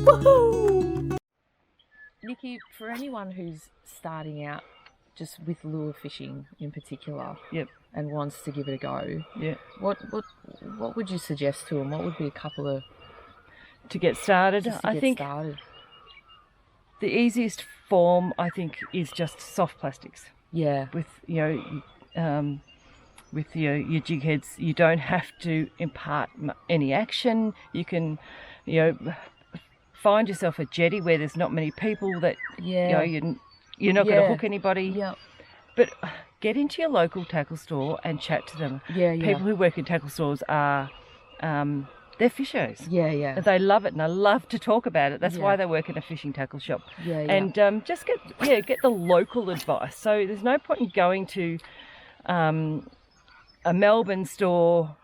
Woohoo! Nikki, for anyone who's starting out just with lure fishing in particular, Yep. and wants to give it a go, Yeah. what would you suggest to them? What would be a couple of To get started, I think started? the easiest form, I think, is just soft plastics. Yeah. With with your jig heads, you don't have to impart any action. You can, find yourself a jetty where there's not many people that you're not going to hook anybody. Yeah. But get into your local tackle store and chat to them. Yeah. People who work in tackle stores are they're fishers. Yeah. They love it, and I love to talk about it. That's why they work in a fishing tackle shop. Yeah. And just get the local advice. So there's no point in going to a Melbourne store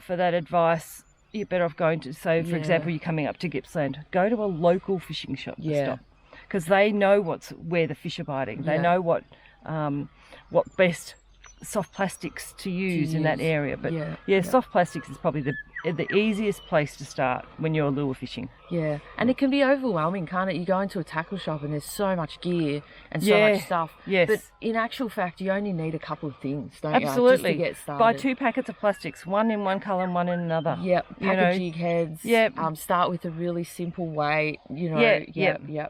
for that advice. You're better off going to, so for example, you're coming up to Gippsland, go to a local fishing shop to stop, because they know where the fish are biting. They know what best soft plastics to use in that area. But soft plastics is probably the easiest place to start when you're lure fishing. Yeah, and it can be overwhelming, can't it? You go into a tackle shop and there's so much gear and so much stuff. Yes. But in actual fact, you only need a couple of things, don't Absolutely. you? Just to get started. Buy 2 packets of plastics, one in one colour and one in another. Yep. Pack of jig heads. Yep. Start with a really simple weight. Yep. Yeah,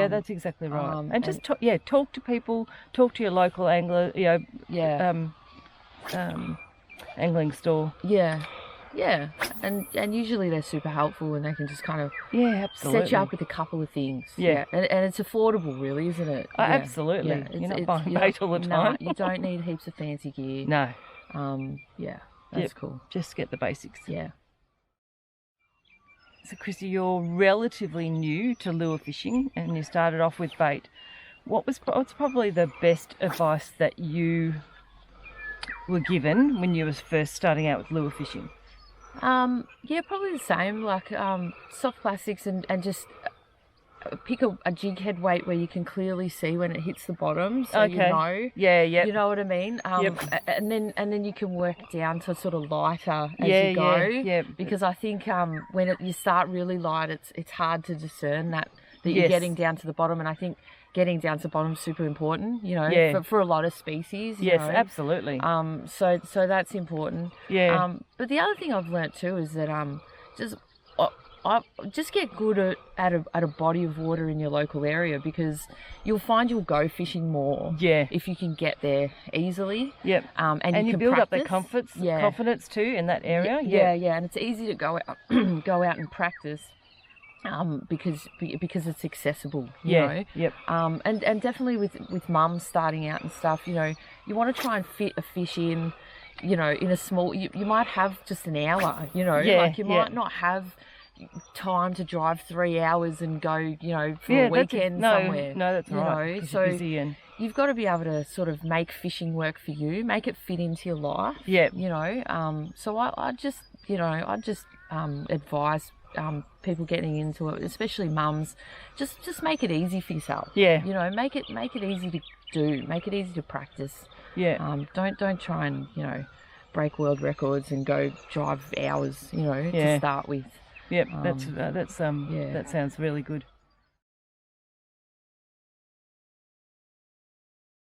that's exactly right. And just talk to people. Talk to your local angler. Angling store. Yeah, and usually they're super helpful, and they can just kind of absolutely set you up with a couple of things. And it's affordable, really, isn't it? Absolutely. You're not buying bait all the time. You don't need heaps of fancy gear. No. That's cool. Just get the basics. Yeah. So Chrissy, you're relatively new to lure fishing, and you started off with bait. What's probably the best advice that you were given when you were first starting out with lure fishing? Probably the same, like soft plastics and just pick a jig head weight where you can clearly see when it hits the bottom, so you know. You know what I mean? And then you can work down to sort of lighter as you go. Because I think when you start really light, it's hard to discern that you're getting down to the bottom, and I think getting down to the bottom is super important, for a lot of species. Yes, absolutely. So that's important. Yeah. But the other thing I've learnt too is that just get good at a body of water in your local area, because you'll find you'll go fishing more if you can get there easily. Yep. And you build up that confidence too in that area. And it's easy to go out and practice. Because it's accessible, you know. Yep. And definitely with mums starting out and stuff, you want to try and fit a fish in, in a small. You might have just an hour, like you might not have time to drive 3 hours and go, for a weekend somewhere. No, that's right. So you're busy and you've got to be able to sort of make fishing work for you, make it fit into your life. So I just advise people getting into it, especially mums, just make it easy for yourself. Make it easy to do, make it easy to practice. Don't try and break world records and go drive hours to start with. That sounds really good.